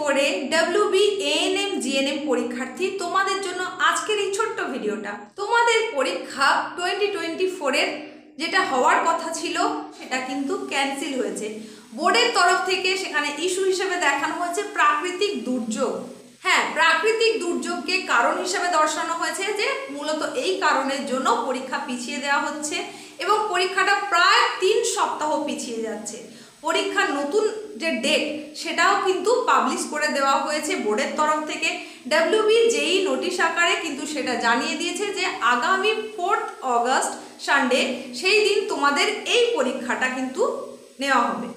2024 এ WB ANM GNM পরীক্ষার্থী তোমাদের জন্য আজকের এই ছোট্ট ভিডিওটা। তোমাদের পরীক্ষা 2024 এর যেটা হওয়ার কথা ছিল সেটা কিন্তু ক্যান্সেল হয়েছে। বোর্ডের তরফ থেকে সেখানে ইস্যু হিসেবে দেখানো হয়েছে প্রাকৃতিক দুর্যোগ। হ্যাঁ, প্রাকৃতিক দুর্যোগকে কারণ হিসেবে দর্শানো হয়েছে যে মূলত এই কারণের জন্য পরীক্ষা পিছিয়ে দেওয়া হচ্ছে এবং পরীক্ষাটা প্রায় 3 সপ্তাহ পিছিয়ে যাচ্ছে। পরীক্ষার নতুন যে ডেট সেটাও কিন্তু পাবলিশ করে দেওয়া হয়েছে বোর্ডের তরফ থেকে। WB JEE নোটিশ আকারে কিন্তু সেটা জানিয়ে দিয়েছে যে আগামী 4 অগস্ট সানডে সেই দিন তোমাদের এই পরীক্ষাটা কিন্তু নেওয়া হবে।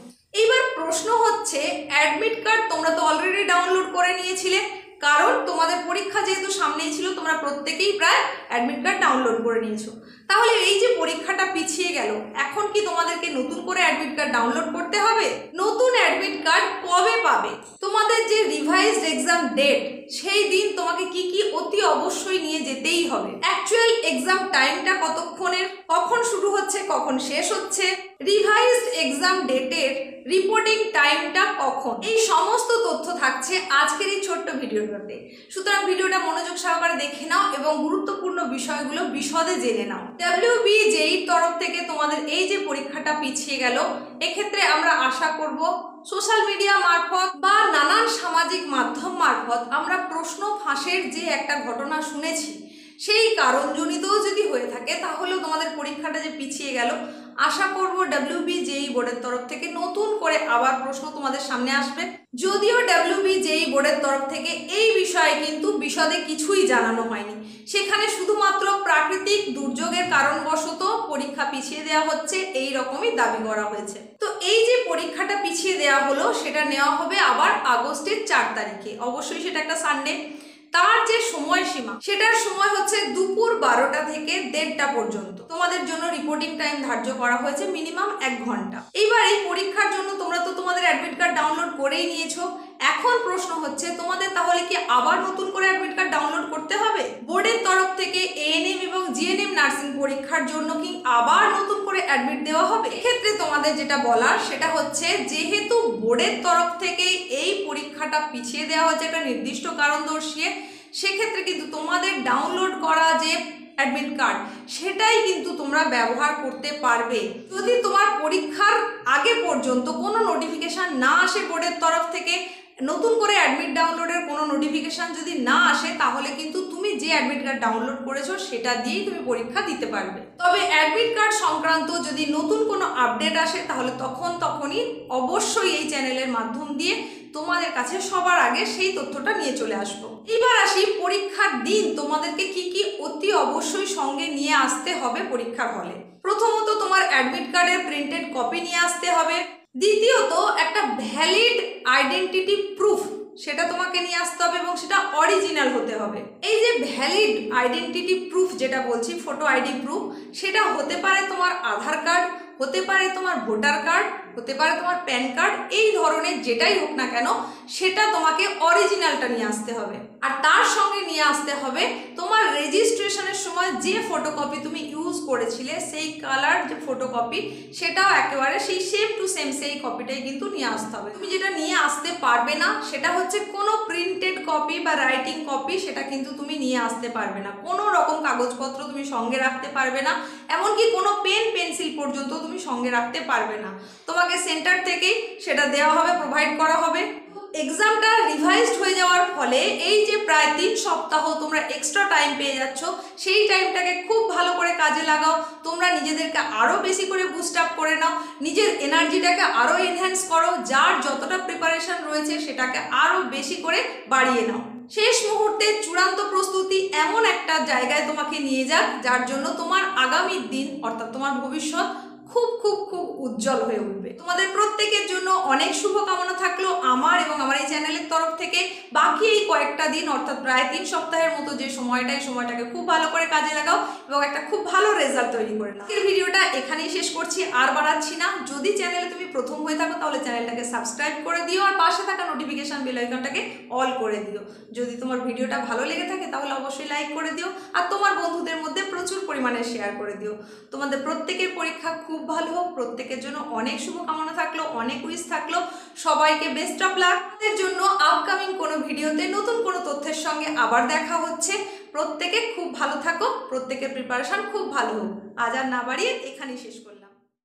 এইবার প্রশ্ন হচ্ছে, অ্যাডমিট কার্ড তোমরা তো অলরেডি ডাউনলোড করে নিয়েছিলে, কারণ তোমাদের পরীক্ষা যেহেতু সামনেই ছিল তোমরা প্রত্যেকেই প্রায় অ্যাডমিট কার্ড ডাউনলোড করে নিয়েছো। তাহলে এই যে পরীক্ষাটা পিছিয়ে গেল, এখন কি তোমাদেরকে নতুন করে অ্যাডমিট কার্ড ডাউনলোড করতে হবে? নতুন অ্যাডমিট কার্ড কবে পাবে? তোমাদের যে রিভাইজড এক্সাম ডেট সেই দিন তোমাকে কি কি অতি অবশ্যই নিয়ে যেতেই হবে। অ্যাকচুয়াল এক্সাম টাইমটা কতক্ষণের, কখন শুরু হচ্ছে কখন শেষ হচ্ছে, রিভাইজড এক্সাম ডেটের রিপোর্টিং টাইমটা কখন, এই সমস্ত তথ্য থাকছে আজকের এই ছোট্ট ভিডিওটাতে। সুতরাং ভিডিওটা মনোযোগ সহকারে দেখে নাও এবং গুরুত্বপূর্ণ বিষয়গুলো বিশদে জেনে নাও। WB JEE তরফ থেকে তোমাদের এই যে পরীক্ষাটা পিছিয়ে গেল, এক্ষেত্রে আমরা আশা করব সোশ্যাল মিডিয়া মারফত বা নানান সামাজিক মাধ্যম মারফত আমরা প্রশ্ন ফাঁসের যে একটা ঘটনা শুনেছি, সেই কারণজনিতও যদি হয়ে থাকে তাহলেও তোমাদের পরীক্ষাটা যে পিছিয়ে গেল, আশা করব WB JEE বোর্ডের তরফ থেকে নতুন করে আবার প্রশ্ন তোমাদের সামনে আসবে। যদিও WB JEE বোর্ডের তরফ থেকে এই বিষয়ে কিন্তু বিশদে কিছুই জানানো হয়নি, সেখানে শুধুমাত্র প্রাকৃতিক দুর্যোগের কারণবশত পরীক্ষা পিছিয়ে দেওয়া হচ্ছে এই রকমই দাবি করা হয়েছে। তো এই যে পরীক্ষাটা পিছিয়ে দেওয়া হলো সেটা নেওয়া হবে আবার আগস্টের 4 তারিখে, অবশ্যই সেটা একটা সানডে। তার যে সময়সীমা সেটার সময় হচ্ছে দুপুর 12টা থেকে 1:30টা পর্যন্ত তোমাদের জন্য রিপোর্টিং টাইম ধার্য করা হয়েছে, মিনিমাম 1 ঘন্টা। এইবার এই পরীক্ষার জন্য তোমরা তো তোমাদের অ্যাডমিট কার্ড ডাউনলোড করেই নিয়েছো। এখন প্রশ্ন হচ্ছে তোমাদের তাহলে কি আবার নতুন করে অ্যাডমিট কার্ড ডাউনলোড করতে হবে? বোর্ডের তরফ থেকে ANM এবং GNM নার্সিং পরীক্ষার জন্য কি আবার নতুন করে অ্যাডমিট দেওয়া হবে? এক্ষেত্রে তোমাদের যেটা বলার সেটা হচ্ছে, যেহেতু বোর্ডের তরফ থেকে এই পরীক্ষাটা পিছিয়ে দেওয়া হচ্ছে একটা নির্দিষ্ট কারণ দর্শিয়ে, সেক্ষেত্রে কিন্তু তোমাদের ডাউনলোড করা যে অ্যাডমিট কার্ড সেটাই কিন্তু তোমরা ব্যবহার করতে পারবে। যদি তোমার পরীক্ষার আগে পর্যন্ত কোনো নোটিফিকেশান না আসে বোর্ডের তরফ থেকে, নতুন করে অ্যাডমিট ডাউনলোডের কোনো নোটিফিকেশান যদি না আসে, তাহলে কিন্তু তুমি যে অ্যাডমিট কার্ড ডাউনলোড করেছো সেটা দিয়েই তুমি পরীক্ষা দিতে পারবে। তবে অ্যাডমিট কার্ড সংক্রান্ত যদি নতুন কোনো আপডেট আসে তাহলে তখনই অবশ্যই এই চ্যানেলের মাধ্যম দিয়ে তোমাদের কাছে সবার আগে সেই তথ্যটা নিয়ে চলে আসবো। এবার আসি পরীক্ষার দিন তোমাদেরকে কি কি অতি অবশ্যই সঙ্গে নিয়ে আসতে হবে পরীক্ষার হলে। প্রথমত তোমার অ্যাডমিট কার্ডের প্রিন্টেড কপি নিয়ে আসতে হবে। দ্বিতীয়ত একটা ভ্যালিড আইডেন্টিটি প্রুফ সেটা তোমাকে নিয়ে আসতে হবে এবং সেটা অরিজিনাল হতে হবে। এই যে ভ্যালিড আইডেন্টিটি প্রুফ যেটা বলছি, ফটো আইডি প্রুফ, সেটা হতে পারে তোমার আধার কার্ড, হতে পারে তোমার ভোটার কার্ড, হতে পারে তোমার প্যান কার্ড, এই ধরনের যেটাই হোক না কেন সেটা তোমাকে অরিজিনালটা নিয়ে আসতে হবে। আর তার সঙ্গে নিয়ে আসতে হবে তোমার রেজিস্ট্রেশনের সময় যে ফটোকপি তুমি ইউজ করেছিলে, সেই কালার যে ফটোকপি, সেটাও একেবারে সেই সেম টু সেম সেই কপিটাই কিন্তু নিয়ে আসতে হবে। তুমি যেটা নিয়ে আসতে পারবে না সেটা হচ্ছে কোনো প্রিন্টেড কপি বা রাইটিং কপি, সেটা কিন্তু তুমি নিয়ে আসতে পারবে না। কোনো রকম কাগজপত্র তুমি সঙ্গে রাখতে পারবে না, এমনকি কোনো পেন পেন্সিল পর্যন্ত তুমি সঙ্গে রাখতে পারবে না। তোমাকে সেন্টার থেকেই সেটা দেওয়া হবে, প্রোভাইড করা হবে। এক্সামটা রিভাইজড হয়ে যাওয়ার ফলে এই যে প্রায় 3 সপ্তাহ তোমরা এক্সট্রা টাইম পেয়ে যাচ্ছ, সেই টাইমটাকে খুব ভালো করে কাজে লাগাও। তোমরা নিজেদেরকে আরও বেশি করে বুস্ট আপ করে নাও, নিজের এনার্জিটাকে আরও এনহ্যান্স করো, যার যতটা প্রিপারেশন রয়েছে সেটাকে আরও বেশি করে বাড়িয়ে নাও। শেষ মুহূর্তে চূড়ান্ত প্রস্তুতি এমন একটা জায়গায় তোমাকে নিয়ে যাক যার জন্য তোমার আগামী দিন অর্থাৎ তোমার ভবিষ্যৎ খুব খুব খুব উজ্জ্বল হয়ে উঠবে। তোমাদের প্রত্যেকের জন্য অনেক শুভকামনা থাকলো আমার এবং আমার এই চ্যানেলের তরফ থেকে। বাকি এই কয়েকটা দিন অর্থাৎ প্রায় 3 সপ্তাহের মতো যে সময়টাকে খুব ভালো করে কাজে লাগাও এবং একটা খুব ভালো রেজাল্ট তৈরি করে নাও। আজকের ভিডিওটা এখানেই শেষ করছি, আর বাড়াচ্ছি না। যদি চ্যানেলে তুমি প্রথম হয়ে থাকো তাহলে চ্যানেলটাকে সাবস্ক্রাইব করে দিও আর পাশে থাকা নোটিফিকেশন বেল আইকনটাকে অল করে দিও। যদি তোমার ভিডিওটা ভালো লেগে থাকে তাহলে অবশ্যই লাইক করে দিও আর তোমার বন্ধুদের মধ্যে প্রচুর পরিমাণে শেয়ার করে দিও। তোমাদের প্রত্যেকের পরীক্ষা খুব ভালো হোক, প্রত্যেকের জন্য অনেক শুভকামনা থাকলো, অনেক উইশ থাকলো। সবাইকে বেস্ট অফ লাক। এর জন্য আপকামিং কোনো ভিডিওতে নতুন কোনো তথ্যের সঙ্গে আবার দেখা হচ্ছে। প্রত্যেকে খুব ভালো থাকো, প্রত্যেকের প্রিপারেশন খুব ভালো হোক। আজ আর না বাড়িয়ে এখানেই শেষ করলাম।